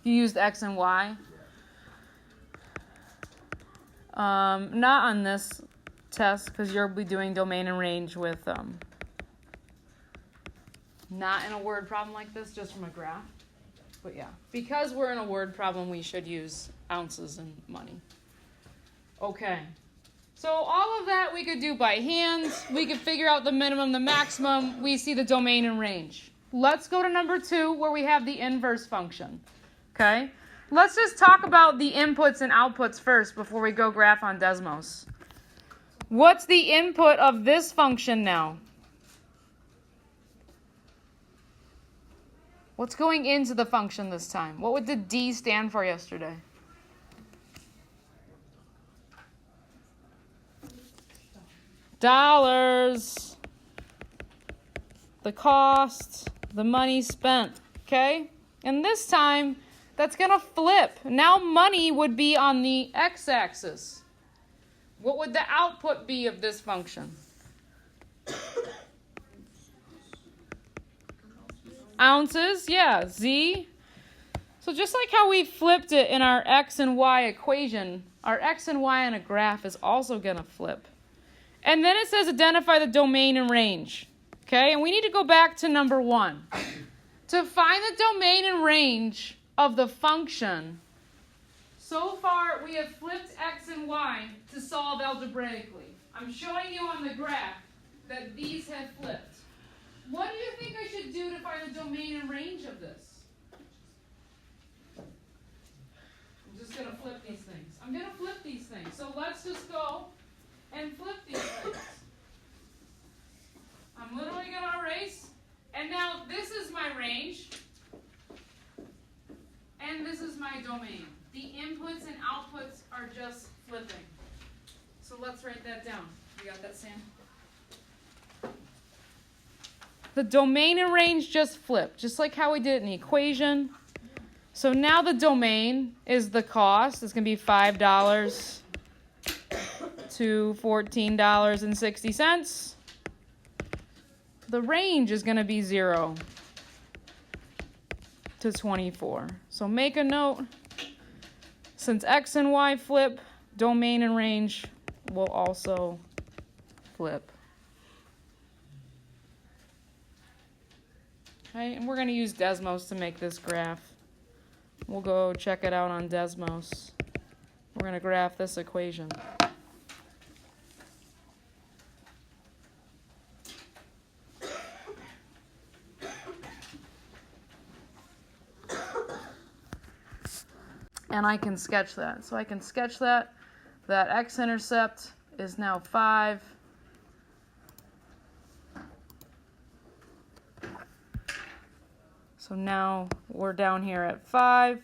You used X and Y? Not on this test, because you'll be doing domain and range with, not in a word problem like this, just from a graph. But yeah, because we're in a word problem, we should use ounces and money. Okay. So all of that we could do by hand. We could figure out the minimum, the maximum. We see the domain and range. Let's go to number 2, where we have the inverse function. Okay? Let's just talk about the inputs and outputs first before we go graph on Desmos. What's the input of this function now? What's going into the function this time? What would the D stand for yesterday? Dollars. The cost, the money spent, okay? And this time, that's going to flip. Now money would be on the x-axis. What would the output be of this function? Ounces, yeah, Z. So just like how we flipped it in our x and y equation, our x and y on a graph is also going to flip. And then it says identify the domain and range. Okay, and we need to go back to number 1. To find the domain and range of the function, so far we have flipped x and y to solve algebraically. I'm showing you on the graph that these have flipped. What do you think I should do to find the domain and range of this? I'm just going to flip these things. I'm going to flip these things. So let's just go and flip these things. I'm literally going to erase. And now this is my range. And this is my domain. The inputs and outputs are just flipping. So let's write that down. You got that, Sam? The domain and range just flip, just like how we did it in the equation. So now the domain is the cost. It's going to be $5 to $14.60. The range is going to be 0 to 24. So make a note. Since x and y flip, domain and range will also flip. Okay, and we're going to use Desmos to make this graph. We'll go check it out on Desmos. We're going to graph this equation. And I can sketch that. So I can sketch that. That x-intercept is now 5. So now we're down here at 5,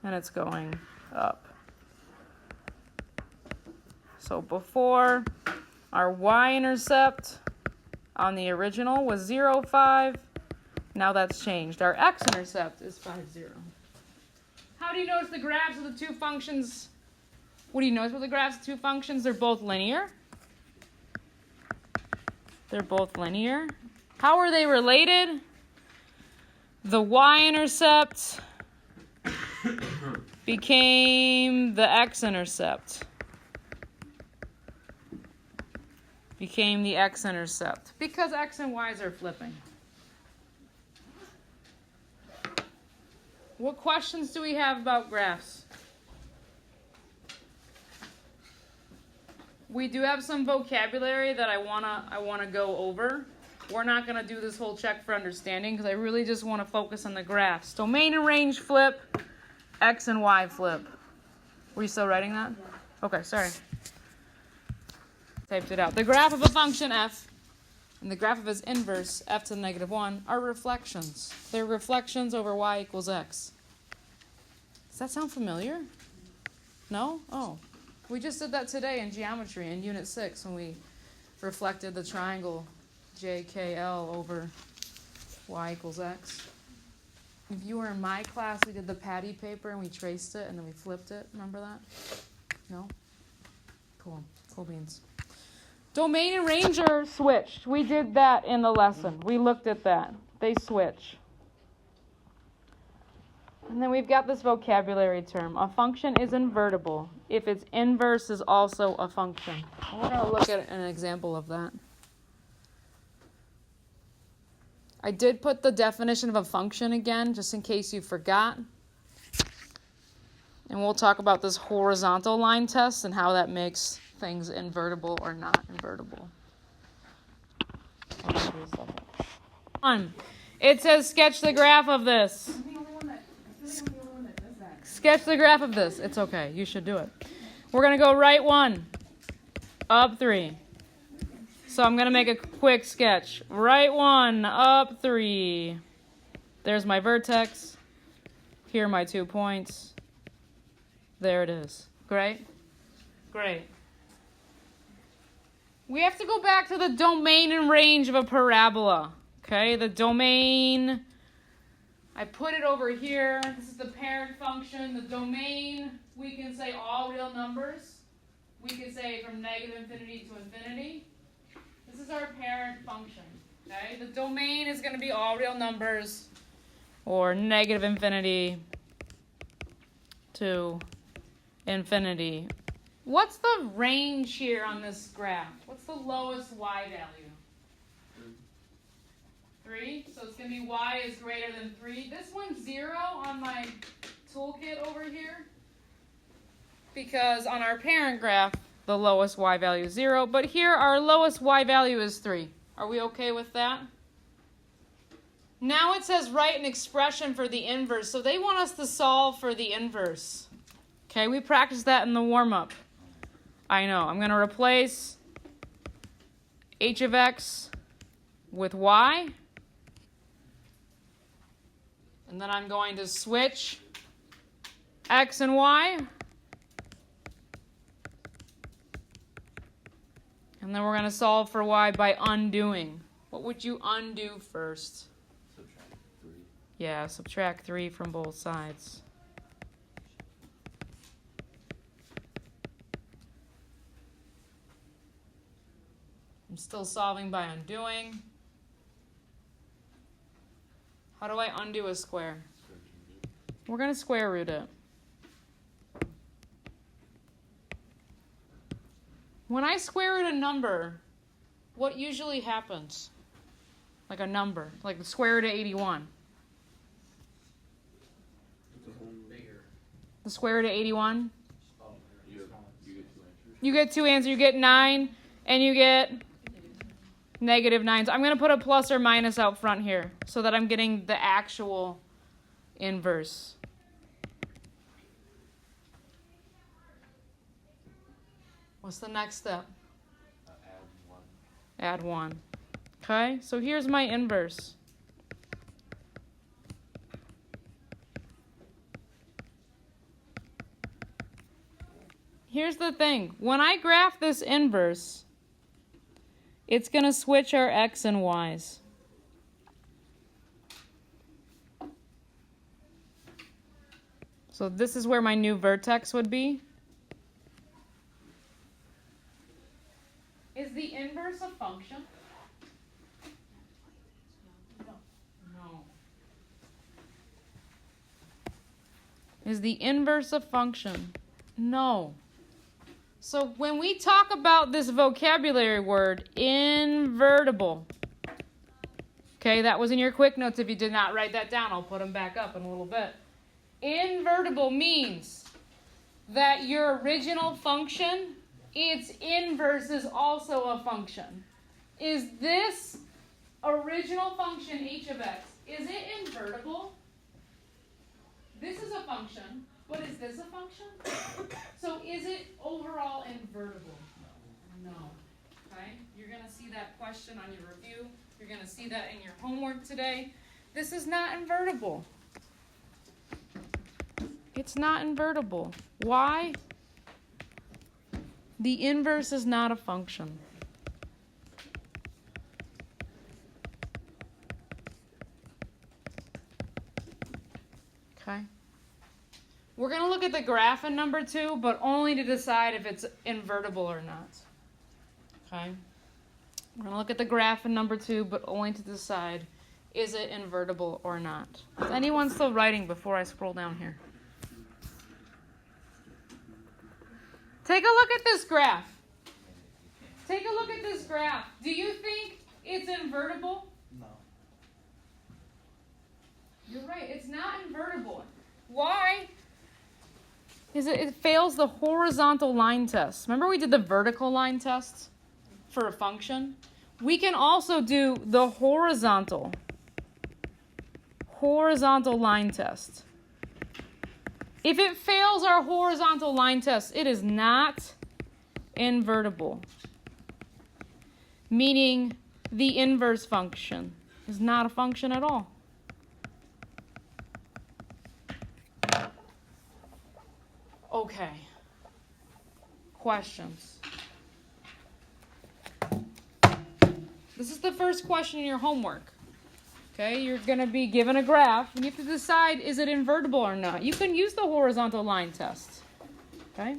and it's going up. So before, our y-intercept on the original was 0, 5. Now that's changed. Our x-intercept is 5, 0. How do you notice the graphs of the two functions? What do you notice with the graphs of two functions? They're both linear. They're both linear. How are they related? The y-intercept became the x-intercept. Became the x-intercept. Because x and y's are flipping. What questions do we have about graphs? We do have some vocabulary that I wanna go over. We're not gonna do this whole check for understanding because I really just want to focus on the graphs. Domain and range flip, x and y flip. Were you still writing that? Okay, sorry. Typed it out. The graph of a function f and the graph of its inverse, f to the negative 1, are reflections. They're reflections over y equals x. Does that sound familiar? No? Oh. We just did that today in geometry in Unit 6 when we reflected the triangle JKL over y equals x. If you were in my class, we did the patty paper and we traced it and then we flipped it. Remember that? No? Cool. Cool beans. Domain and range are switched. We did that in the lesson. We looked at that. They switch. And then we've got this vocabulary term. A function is invertible if its inverse is also a function. We're going to look at an example of that. I did put the definition of a function again, just in case you forgot. And we'll talk about this horizontal line test and how that makes things invertible or not invertible. It says sketch the graph of this. Sketch the graph of this. It's okay. You should do it. We're going to go right 1, up 3. So I'm going to make a quick sketch. Right 1, up 3. There's my vertex. Here are my 2 points. There it is. Great? Great. We have to go back to the domain and range of a parabola. Okay, the domain, I put it over here. This is the parent function. The domain, we can say all real numbers. We can say from negative infinity to infinity. This is our parent function. Okay, the domain is going to be all real numbers or negative infinity to infinity. What's the range here on this graph? What's the lowest y value? 3. So it's going to be y is greater than 3. This one's 0 on my toolkit over here because on our parent graph, the lowest y value is 0. But here, our lowest y value is 3. Are we okay with that? Now it says write an expression for the inverse. So they want us to solve for the inverse. Okay, we practiced that in the warm-up. I know. I'm going to replace h of x with y. And then I'm going to switch x and y. And then we're going to solve for y by undoing. What would you undo first? Subtract 3. Yeah, subtract 3 from both sides. I'm still solving by undoing. How do I undo a square? We're going to square root it. When I square root a number, what usually happens? Like a number, like the square root of 81. Bigger. The square root of 81? Oh, you get 2 answers. You get 2 answers. You get 9 and you get negative 9. So I'm going to put a plus or minus out front here so that I'm getting the actual inverse. What's the next step? Add 1. Add 1. Okay, so here's my inverse. Here's the thing. When I graph this inverse, it's going to switch our x and y's. So this is where my new vertex would be. Is the inverse a function? No. Is the inverse a function? No. So when we talk about this vocabulary word, invertible, okay, that was in your quick notes. If you did not write that down, I'll put them back up in a little bit. Invertible means that your original function, its inverse is also a function. Is this original function h of x, is it invertible? This is a function, but is this a function? So is it overall invertible? No. Okay? You're going to see that question on your review. You're going to see that in your homework today. This is not invertible. It's not invertible. Why? The inverse is not a function. Okay? We're going to look at the graph in number 2, but only to decide if it's invertible or not. Okay? We're going to look at the graph in number 2, but only to decide is it invertible or not? Is anyone still writing before I scroll down here? Take a look at this graph. Take a look at this graph. Do you think it's invertible? No. You're right, it's not invertible. Why? It fails the horizontal line test. Remember we did the vertical line test for a function? We can also do the horizontal line test. If it fails our horizontal line test, it is not invertible. Meaning the inverse function is not a function at all. Okay. Questions. This is the first question in your homework. Okay, you're going to be given a graph, and you have to decide, is it invertible or not? You can use the horizontal line test. Okay?